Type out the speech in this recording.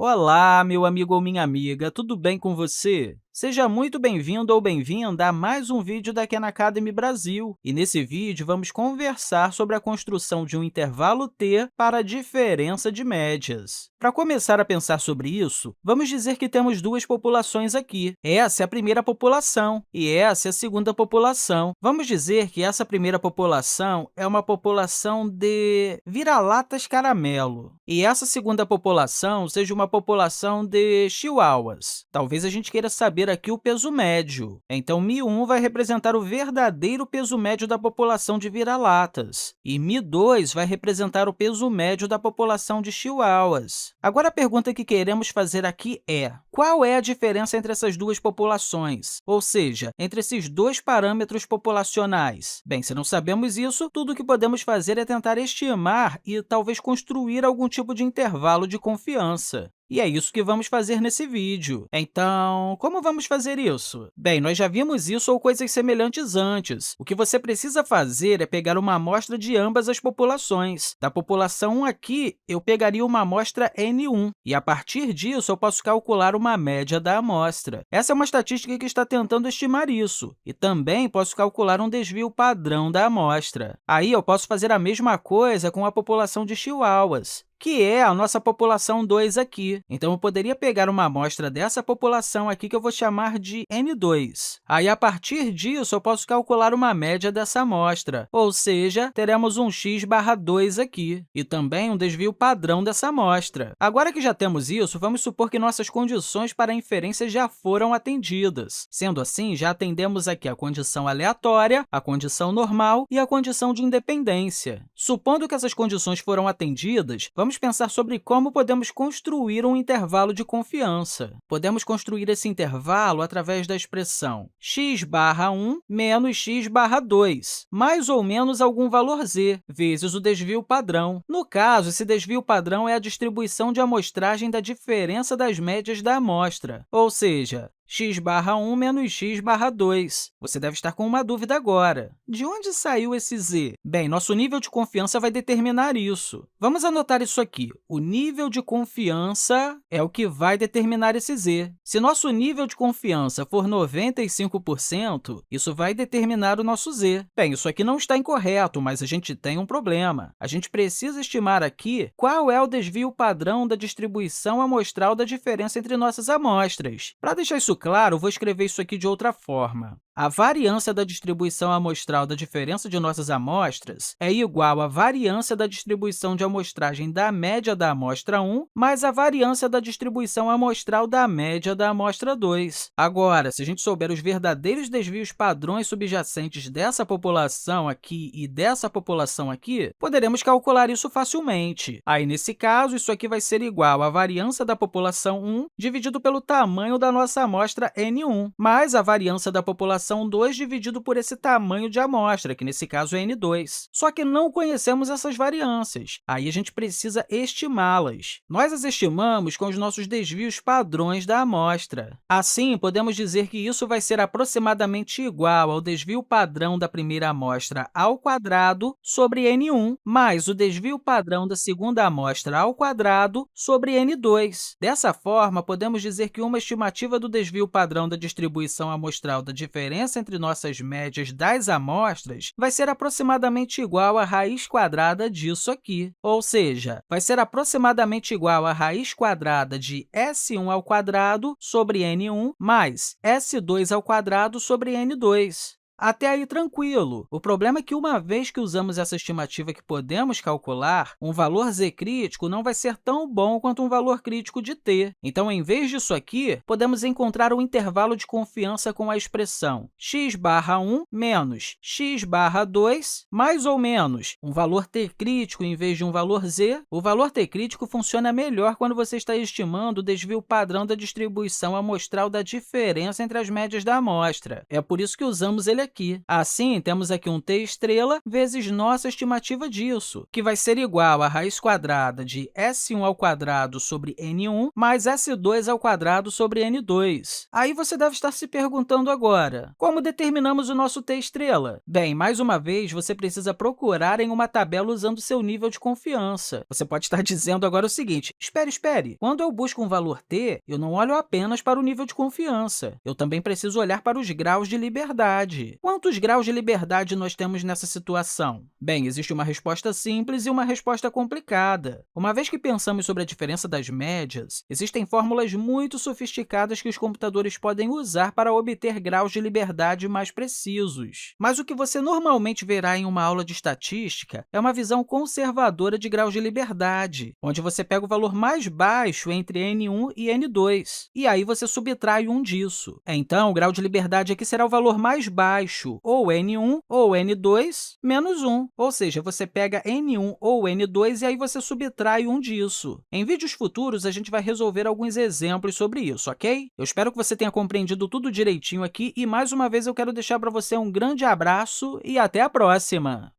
Olá, meu amigo ou minha amiga, tudo bem com você? Seja muito bem-vindo ou bem-vinda a mais um vídeo da Khan Academy Brasil. E nesse vídeo, vamos conversar sobre a construção de um intervalo t para a diferença de médias. Para começar a pensar sobre isso, vamos dizer que temos duas populações aqui. Essa é a primeira população e essa é a segunda população. Vamos dizer que essa primeira população é uma população de vira-latas caramelo e essa segunda população seja uma população de chihuahuas. Talvez a gente queira saber aqui o peso médio. Então, Mi1 vai representar o verdadeiro peso médio da população de vira-latas e Mi2 vai representar o peso médio da população de chihuahuas. Agora, a pergunta que queremos fazer aqui é: qual é a diferença entre essas duas populações? Ou seja, entre esses dois parâmetros populacionais? Bem, se não sabemos isso, tudo o que podemos fazer é tentar estimar e talvez construir algum tipo de intervalo de confiança. E é isso que vamos fazer nesse vídeo. Então, como vamos fazer isso? Bem, nós já vimos isso ou coisas semelhantes antes. O que você precisa fazer é pegar uma amostra de ambas as populações. Da população 1 aqui, eu pegaria uma amostra N1, e a partir disso, eu posso calcular uma média da amostra. Essa é uma estatística que está tentando estimar isso, e também posso calcular um desvio padrão da amostra. Aí, eu posso fazer a mesma coisa com a população de chihuahuas, que é a nossa população 2 aqui. Então, eu poderia pegar uma amostra dessa população aqui que eu vou chamar de N2. Aí, a partir disso, eu posso calcular uma média dessa amostra, ou seja, teremos um x/2 aqui, e também um desvio padrão dessa amostra. Agora que já temos isso, vamos supor que nossas condições para a inferência já foram atendidas. Sendo assim, já atendemos aqui a condição aleatória, a condição normal e a condição de independência. Supondo que essas condições foram atendidas, vamos pensar sobre como podemos construir um intervalo de confiança. Podemos construir esse intervalo através da expressão x/1 menos x/2, mais ou menos algum valor z, vezes o desvio padrão. No caso, esse desvio padrão é a distribuição de amostragem da diferença das médias da amostra, ou seja, x/1 menos x/2. Você deve estar com uma dúvida agora. De onde saiu esse z? Bem, nosso nível de confiança vai determinar isso. Vamos anotar isso aqui. O nível de confiança é o que vai determinar esse z. Se nosso nível de confiança for 95%, isso vai determinar o nosso z. Bem, isso aqui não está incorreto, mas a gente tem um problema. A gente precisa estimar aqui qual é o desvio padrão da distribuição amostral da diferença entre nossas amostras. Para deixar isso claro, vou escrever isso aqui de outra forma. A variância da distribuição amostral da diferença de nossas amostras é igual à variância da distribuição de amostragem da média da amostra 1 mais a variância da distribuição amostral da média da amostra 2. Agora, se a gente souber os verdadeiros desvios padrões subjacentes dessa população aqui e dessa população aqui, poderemos calcular isso facilmente. Aí, nesse caso, isso aqui vai ser igual à variância da população 1 dividido pelo tamanho da nossa amostra N1, mais a variância da população 2 dividido por esse tamanho de amostra, que nesse caso é N2. Só que não conhecemos essas variâncias. Aí a gente precisa estimá-las. Nós as estimamos com os nossos desvios padrões da amostra. Assim, podemos dizer que isso vai ser aproximadamente igual ao desvio padrão da primeira amostra ao quadrado sobre N1, mais o desvio padrão da segunda amostra ao quadrado sobre N2. Dessa forma, podemos dizer que uma estimativa do desvio padrão da distribuição amostral da diferença entre nossas médias das amostras vai ser aproximadamente igual à raiz quadrada disso aqui. Ou seja, vai ser aproximadamente igual à raiz quadrada de S1 ao quadrado sobre N1 mais S2 ao quadrado sobre N2. Até aí, tranquilo. O problema é que, uma vez que usamos essa estimativa que podemos calcular, um valor z crítico não vai ser tão bom quanto um valor crítico de t. Então, em vez disso aqui, podemos encontrar um intervalo de confiança com a expressão x/1 menos x/2, mais ou menos um valor t crítico em vez de um valor z. O valor t crítico funciona melhor quando você está estimando o desvio padrão da distribuição amostral da diferença entre as médias da amostra. É por isso que usamos ele aqui. Assim, temos aqui um t estrela vezes nossa estimativa disso, que vai ser igual à raiz quadrada de S1² sobre N1 mais S2² sobre N2. Aí você deve estar se perguntando agora, como determinamos o nosso t estrela? Bem, mais uma vez, você precisa procurar em uma tabela usando seu nível de confiança. Você pode estar dizendo agora o seguinte, espere, quando eu busco um valor t, eu não olho apenas para o nível de confiança, eu também preciso olhar para os graus de liberdade. Quantos graus de liberdade nós temos nessa situação? Bem, existe uma resposta simples e uma resposta complicada. Uma vez que pensamos sobre a diferença das médias, existem fórmulas muito sofisticadas que os computadores podem usar para obter graus de liberdade mais precisos. Mas o que você normalmente verá em uma aula de estatística é uma visão conservadora de graus de liberdade, onde você pega o valor mais baixo entre N1 e N2, e aí você subtrai 1 disso. Então, o grau de liberdade aqui será o valor mais baixo, ou N1 ou N2 menos 1, ou seja, você pega N1 ou N2 e aí você subtrai 1 disso. Em vídeos futuros, a gente vai resolver alguns exemplos sobre isso, ok? Eu espero que você tenha compreendido tudo direitinho aqui e, mais uma vez, eu quero deixar para você um grande abraço e até a próxima!